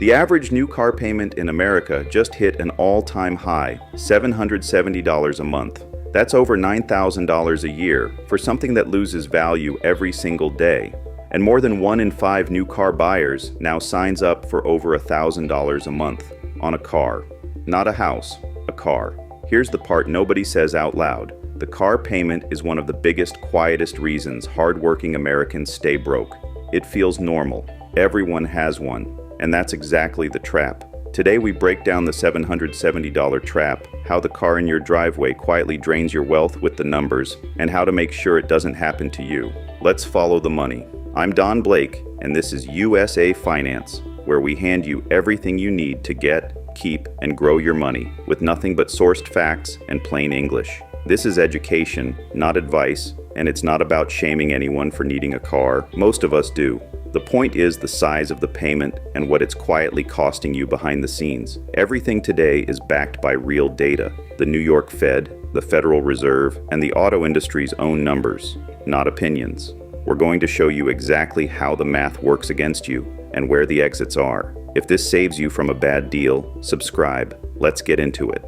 The average new car payment in America just hit an all-time high, $770 a month. That's over $9,000 a year for something that loses value every single day. And more than 1 in 5 new car buyers now signs up for over $1,000 a month on a car. Not a house, a car. Here's the part nobody says out loud. The car payment is one of the biggest, quietest reasons hardworking Americans stay broke. It feels normal. Everyone has one. And that's exactly the trap. Today we break down the $770 trap, how the car in your driveway quietly drains your wealth with the numbers, and how to make sure it doesn't happen to you. Let's follow the money. I'm Don Blake, and this is USAFinance, where we hand you everything you need to get, keep, and grow your money with nothing but sourced facts and plain English. This is education, not advice, and it's not about shaming anyone for needing a car. Most of us do. The point is the size of the payment and what it's quietly costing you behind the scenes. Everything today is backed by real data. The New York Fed, the Federal Reserve, and the auto industry's own numbers, not opinions. We're going to show you exactly how the math works against you and where the exits are. If this saves you from a bad deal, subscribe. Let's get into it.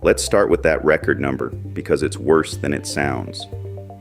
Let's start with that record number because it's worse than it sounds.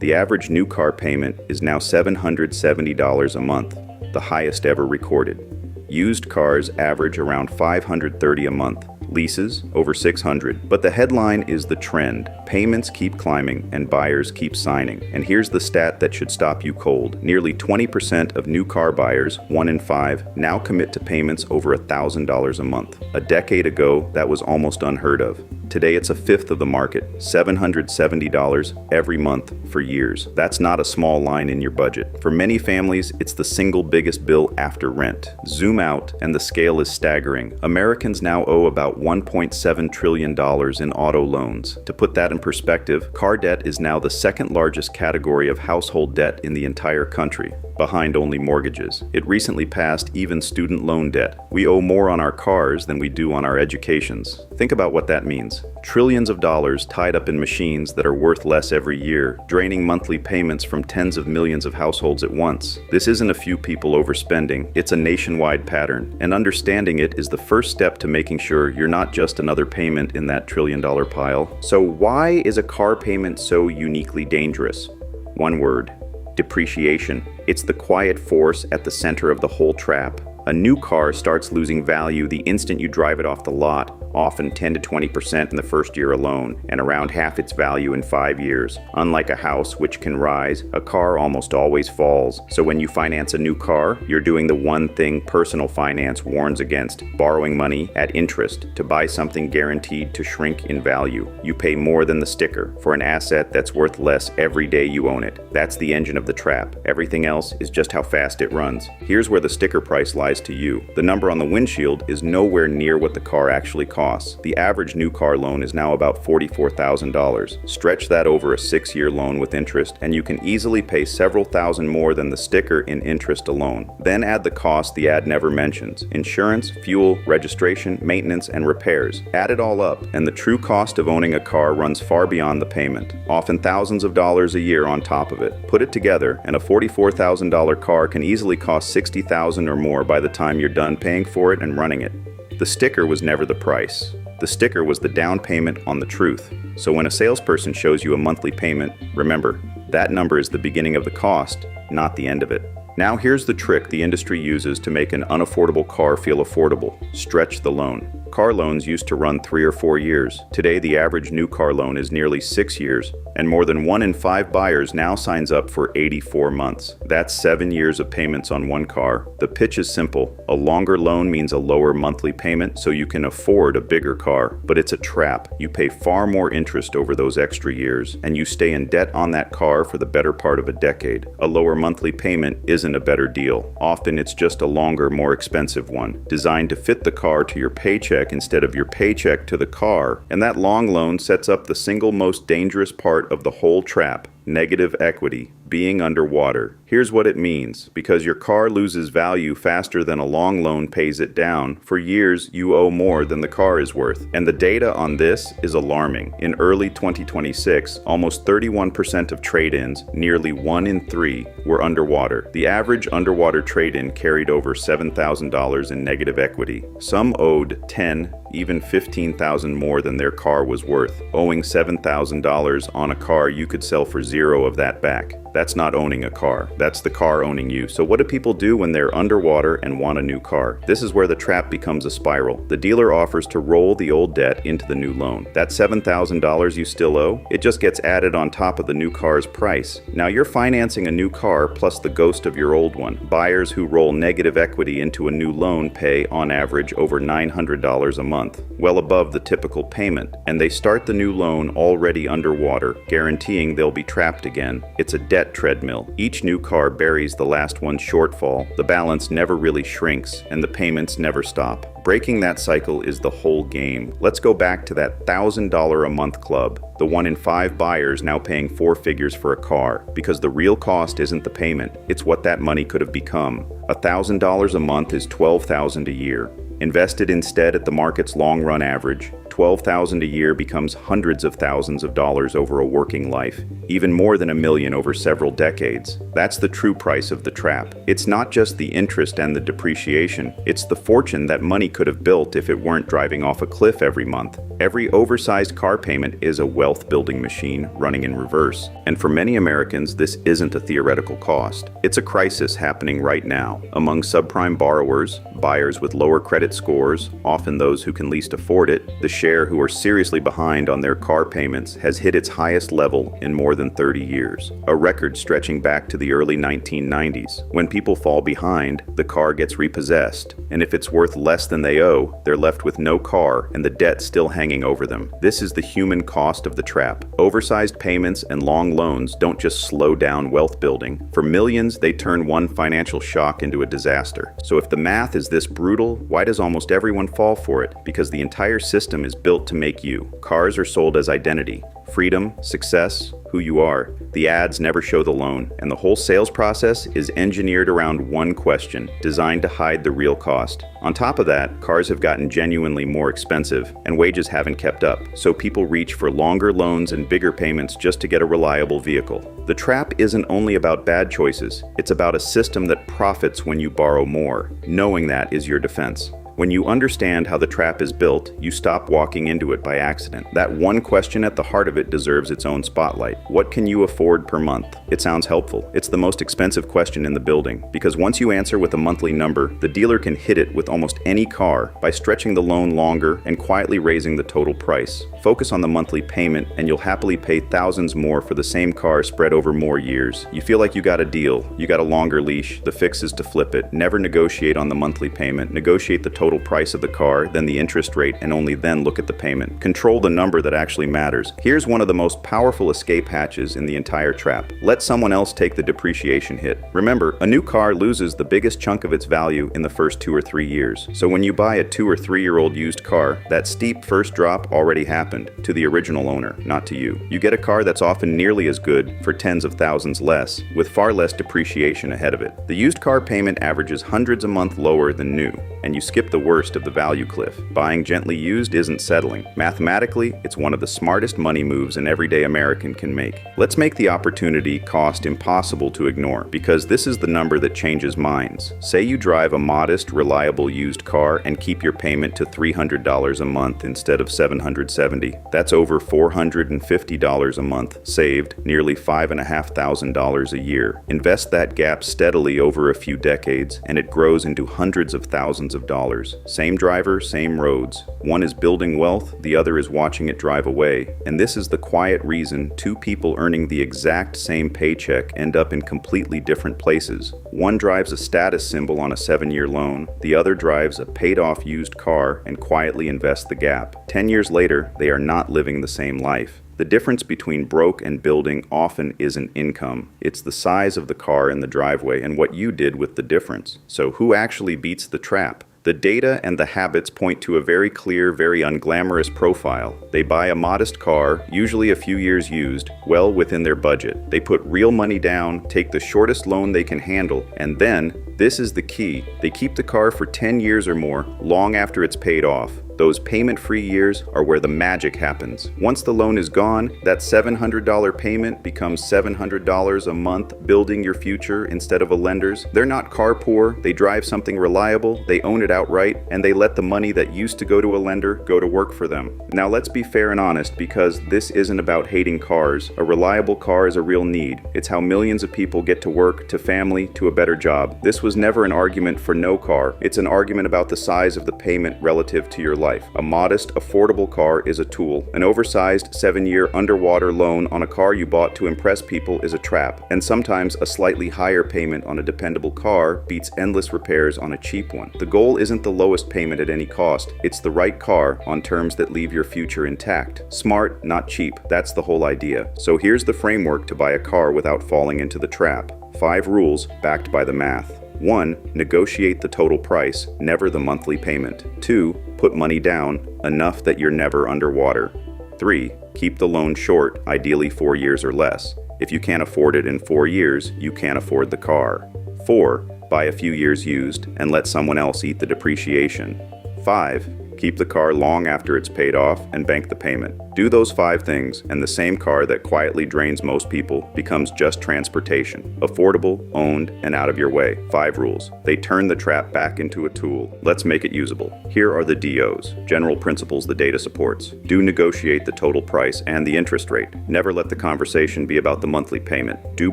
The average new car payment is now $770 a month, the highest ever recorded. Used cars average around $530 a month, leases over $600. But the headline is the trend. Payments keep climbing and buyers keep signing. And here's the stat that should stop you cold. Nearly 20% of new car buyers, 1 in 5, now commit to payments over $1,000 a month. A decade ago, that was almost unheard of. Today it's a fifth of the market, $770 every month for years. That's not a small line in your budget. For many families, it's the single biggest bill after rent. Zoom out and the scale is staggering. Americans now owe about $1.7 trillion in auto loans. To put that in perspective, car debt is now the second largest category of household debt in the entire country, behind only mortgages. It recently passed even student loan debt. We owe more on our cars than we do on our educations. Think about what that means. Trillions of dollars tied up in machines that are worth less every year, draining monthly payments from tens of millions of households at once. This isn't a few people overspending, it's a nationwide pattern, and understanding it is the first step to making sure you're not just another payment in that trillion-dollar pile. So why is a car payment so uniquely dangerous? One word: depreciation. It's the quiet force at the center of the whole trap. A new car starts losing value the instant you drive it off the lot, often 10 to 20% in the first year alone, and around half its value in 5 years. Unlike a house, which can rise, a car almost always falls. So when you finance a new car, you're doing the one thing personal finance warns against: borrowing money at interest to buy something guaranteed to shrink in value. You pay more than the sticker for an asset that's worth less every day you own it. That's the engine of the trap. Everything else is just how fast it runs. Here's where the sticker price lies to you. The number on the windshield is nowhere near what the car actually costs. The average new car loan is now about $44,000. Stretch that over a 6-year loan with interest, and you can easily pay several thousand more than the sticker in interest alone. Then add the cost the ad never mentions: insurance, fuel, registration, maintenance, and repairs. Add it all up, and the true cost of owning a car runs far beyond the payment, often thousands of dollars a year on top of it. Put it together, and a $44,000 car can easily cost $60,000 or more by the time you're done paying for it and running it. The sticker was never the price. The sticker was the down payment on the truth. So when a salesperson shows you a monthly payment, remember, that number is the beginning of the cost, not the end of it. Now here's the trick the industry uses to make an unaffordable car feel affordable: stretch the loan. Car loans used to run 3 or 4 years. Today, the average new car loan is nearly 6 years, and more than 1 in 5 buyers now signs up for 84 months. That's 7 years of payments on one car. The pitch is simple. A longer loan means a lower monthly payment so you can afford a bigger car. But it's a trap. You pay far more interest over those extra years, and you stay in debt on that car for the better part of a decade. A lower monthly payment isn't a better deal. Often it's just a longer, more expensive one, designed to fit the car to your paycheck instead of your paycheck to the car. And that long loan sets up the single most dangerous part of the whole trap: negative equity. being underwater. Here's what it means. Because your car loses value faster than a long loan pays it down, for years you owe more than the car is worth. And the data on this is alarming. In early 2026, almost 31% of trade-ins, nearly 1 in 3, were underwater. The average underwater trade-in carried over $7,000 in negative equity. Some owed 10, even 15,000 more than their car was worth, owing $7,000 on a car you could sell for zero of that back. That's not owning a car. That's the car owning you. So what do people do when they're underwater and want a new car? This is where the trap becomes a spiral. The dealer offers to roll the old debt into the new loan. That $7,000 you still owe, it just gets added on top of the new car's price. Now you're financing a new car plus the ghost of your old one. Buyers who roll negative equity into a new loan pay, on average, over $900 a month, well above the typical payment. And they start the new loan already underwater, guaranteeing they'll be trapped again. It's a debt treadmill. Each new car buries the last one's shortfall, the balance never really shrinks, and the payments never stop. Breaking that cycle is the whole game. Let's go back to that $1,000 a month club, the 1 in 5 buyers now paying 4 figures for a car, because the real cost isn't the payment, it's what that money could have become. $1,000 a month is $12,000 a year. Invested instead at the market's long-run average, $12,000 a year becomes hundreds of thousands of dollars over a working life, even more than $1 million over several decades. That's the true price of the trap. It's not just the interest and the depreciation, it's the fortune that money could have built if it weren't driving off a cliff every month. Every oversized car payment is a wealth-building machine running in reverse. And for many Americans, this isn't a theoretical cost. It's a crisis happening right now. Among subprime borrowers, buyers with lower credit scores, often those who can least afford it, the share who are seriously behind on their car payments has hit its highest level in more than 30 years, a record stretching back to the early 1990s. When people fall behind, the car gets repossessed, and if it's worth less than they owe, they're left with no car and the debt still hanging over them. This is the human cost of the trap. Oversized payments and long loans don't just slow down wealth building. For millions, they turn one financial shock into a disaster. So if the math is this brutal, why does almost everyone fall for it? Because the entire system is built to make you. Cars are sold as identity. Freedom, success, who you are. The ads never show the loan, and the whole sales process is engineered around one question, designed to hide the real cost. On top of that, cars have gotten genuinely more expensive, and wages haven't kept up, so people reach for longer loans and bigger payments just to get a reliable vehicle. The trap isn't only about bad choices, it's about a system that profits when you borrow more. Knowing that is your defense. When you understand how the trap is built, you stop walking into it by accident. That one question at the heart of it deserves its own spotlight. What can you afford per month? It sounds helpful. It's the most expensive question in the building, because once you answer with a monthly number, the dealer can hit it with almost any car by stretching the loan longer and quietly raising the total price. Focus on the monthly payment, and you'll happily pay thousands more for the same car spread over more years. You feel like you got a deal, you got a longer leash, the fix is to flip it. Never negotiate on the monthly payment, negotiate the total price of the car, then the interest rate, and only then look at the payment. Control the number that actually matters. Here's one of the most powerful escape hatches in the entire trap. Let someone else take the depreciation hit. Remember, a new car loses the biggest chunk of its value in the first 2 or 3 years. So when you buy a 2 or 3 year old used car, that steep first drop already happened to the original owner, not to you. You get a car that's often nearly as good for tens of thousands less, with far less depreciation ahead of it. The used car payment averages hundreds a month lower than new, and you skip the worst of the value cliff. Buying gently used isn't settling. Mathematically, it's one of the smartest money moves an everyday American can make. Let's make the opportunity cost impossible to ignore, because this is the number that changes minds. Say you drive a modest, reliable used car and keep your payment to $300 a month instead of $770. That's over $450 a month saved, nearly $5,500 a year. Invest that gap steadily over a few decades, and it grows into hundreds of thousands of dollars. Same driver, same roads. One is building wealth, the other is watching it drive away. And this is the quiet reason 2 people earning the exact same paycheck end up in completely different places. One drives a status symbol on a 7-year loan, the other drives a paid-off used car and quietly invests the gap. 10 years later, they are not living the same life. The difference between broke and building often isn't income. It's the size of the car in the driveway and what you did with the difference. So who actually beats the trap? The data and the habits point to a very clear, very unglamorous profile. They buy a modest car, usually a few years used, well within their budget. They put real money down, take the shortest loan they can handle, and then, this is the key, they keep the car for 10 years or more, long after it's paid off. Those payment-free years are where the magic happens. Once the loan is gone, that $700 payment becomes $700 a month, building your future instead of a lender's. They're not car poor, they drive something reliable, they own it outright, and they let the money that used to go to a lender go to work for them. Now let's be fair and honest, because this isn't about hating cars. A reliable car is a real need. It's how millions of people get to work, to family, to a better job. This was never an argument for no car. It's an argument about the size of the payment relative to your life. A modest, affordable car is a tool. An oversized 7-year underwater loan on a car you bought to impress people is a trap. And sometimes a slightly higher payment on a dependable car beats endless repairs on a cheap one. The goal isn't the lowest payment at any cost. It's the right car on terms that leave your future intact. Smart, not cheap. That's the whole idea. So here's the framework to buy a car without falling into the trap. 5 rules backed by the math. 1. Negotiate the total price, never the monthly payment. 2. Put money down, enough that you're never underwater. 3. Keep the loan short, ideally 4 years or less. If you can't afford it in 4 years, you can't afford the car. 4. Buy a few years used and let someone else eat the depreciation. 5. Keep the car long after it's paid off and bank the payment. Do those 5 things, and the same car that quietly drains most people becomes just transportation. Affordable, owned, and out of your way. 5 rules. They turn the trap back into a tool. Let's make it usable. Here are the DOs, general principles the data supports. Do negotiate the total price and the interest rate. Never let the conversation be about the monthly payment. Do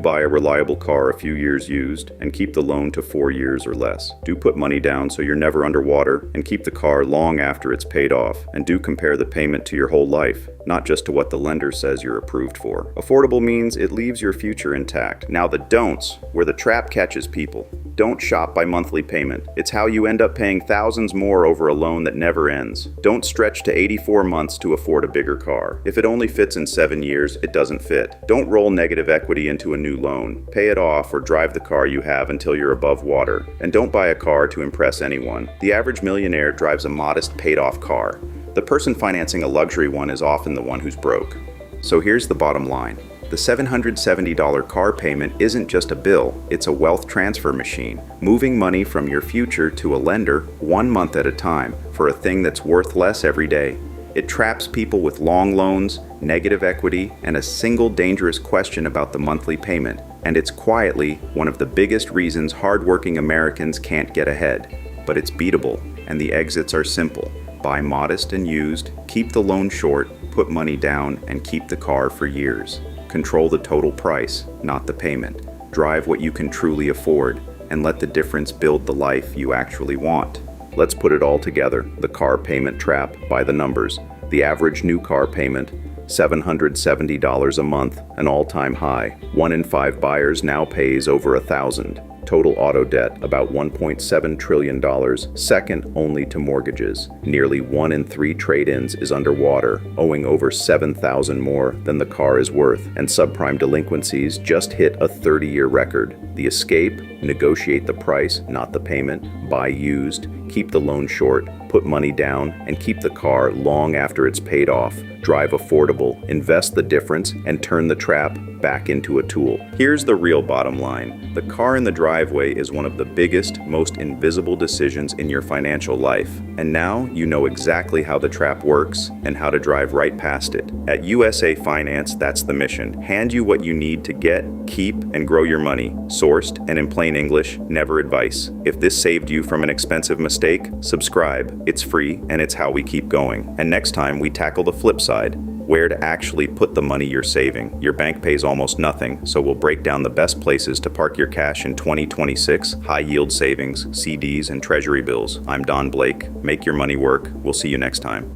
buy a reliable car a few years used, and keep the loan to 4 years or less. Do put money down so you're never underwater, and keep the car long after it's paid off. And do compare the payment to your whole life, not just to what the lender says you're approved for. Affordable means it leaves your future intact. Now the don'ts, where the trap catches people. Don't shop by monthly payment. It's how you end up paying thousands more over a loan that never ends. Don't stretch to 84 months to afford a bigger car. If it only fits in 7 years, it doesn't fit. Don't roll negative equity into a new loan. Pay it off or drive the car you have until you're above water. And don't buy a car to impress anyone. The average millionaire drives a modest paid-off car. The person financing a luxury one is often the one who's broke. So here's the bottom line. The $770 car payment isn't just a bill, it's a wealth transfer machine, moving money from your future to a lender 1 month at a time for a thing that's worth less every day. It traps people with long loans, negative equity, and a single dangerous question about the monthly payment. And it's quietly one of the biggest reasons hardworking Americans can't get ahead. But it's beatable, and the exits are simple. Buy modest and used, keep the loan short, put money down, and keep the car for years. Control the total price, not the payment. Drive what you can truly afford, and let the difference build the life you actually want. Let's put it all together. The car payment trap by the numbers. The average new car payment, $770 a month, an all-time high. 1 in 5 buyers now pays over $1,000. Total auto debt, about $1.7 trillion, second only to mortgages. Nearly 1 in 3 trade-ins is underwater, owing over $7,000 more than the car is worth, and subprime delinquencies just hit a 30-year record. The escape? Negotiate the price, not the payment. Buy used, keep the loan short, put money down, and keep the car long after it's paid off. Drive affordable, invest the difference, and turn the trap back into a tool. Here's the real bottom line. The car in the driveway is one of the biggest, most invisible decisions in your financial life. And now you know exactly how the trap works and how to drive right past it. At USAFinance, that's the mission. Hand you what you need to get, keep, and grow your money. Sourced and in plain English, never advice. If this saved you from an expensive mistake, subscribe. It's free, and it's how we keep going. And next time, we tackle the flip side. Where to actually put the money you're saving. Your bank pays almost nothing, so we'll break down the best places to park your cash in 2026, high-yield savings, CDs, and treasury bills. I'm Don Blake. Make your money work. We'll see you next time.